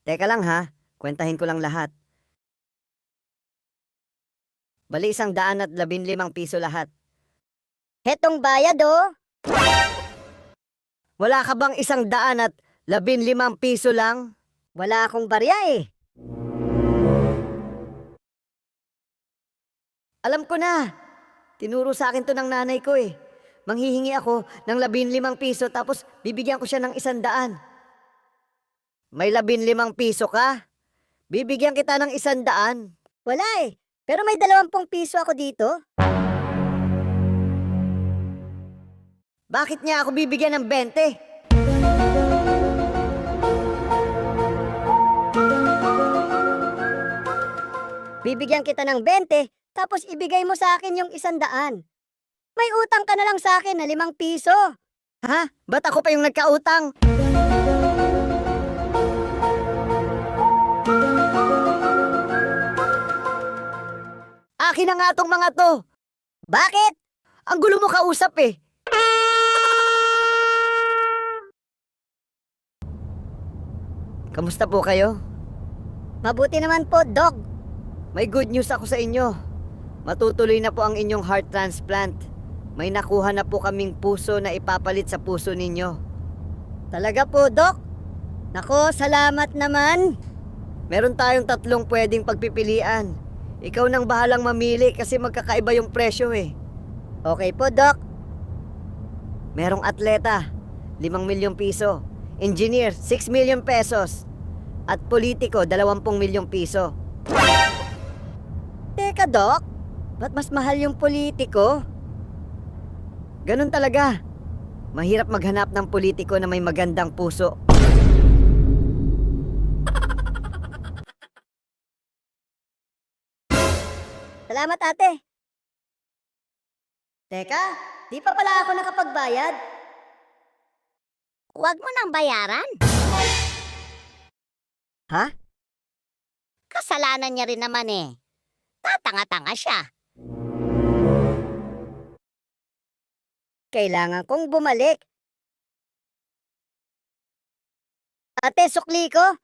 Teka lang ha, kwentahin ko lang lahat. Bali 115 piso lahat. Hetong bayad oh. Wala ka bang 115 piso lang? Wala akong barya eh. Alam ko na. Tinuro sa akin to ng nanay ko eh. Manghihingi ako ng 15 piso tapos bibigyan ko siya ng 100. May 15 piso ka? Bibigyan kita ng 100. Wala eh. Pero may 20 piso ako dito. Bakit niya ako bibigyan ng 20? Bibigyan kita ng 20, tapos ibigay mo sa akin yung 100. May utang ka na lang sa akin na 5 piso. Ha? Ba't ako pa yung nagkautang? Akin na nga tong mga to. Bakit? Ang gulo mo kausap eh. Kamusta po kayo? Mabuti naman po, Dok. May good news ako sa inyo. Matutuloy na po ang inyong heart transplant. May nakuha na po kaming puso na ipapalit sa puso ninyo. Talaga po, Dok. Nako, salamat naman. Meron tayong 3 pwedeng pagpipilian. Ikaw nang bahalang mamili kasi magkakaiba yung presyo eh. Okay po, Dok. Merong atleta, 5 milyong piso. Engineer, 6 million pesos. At politiko, 20 milyong piso. Teka, Dok. Ba't mas mahal yung politiko? Ganun talaga. Mahirap maghanap ng politiko na may magandang puso. Salamat, ate. Teka, di pa pala ako nakapagbayad. Huwag mo nang bayaran. Ha? Kasalanan niya rin naman eh. Tatanga-tanga siya. Kailangan kong bumalik. Ate, sukli ko.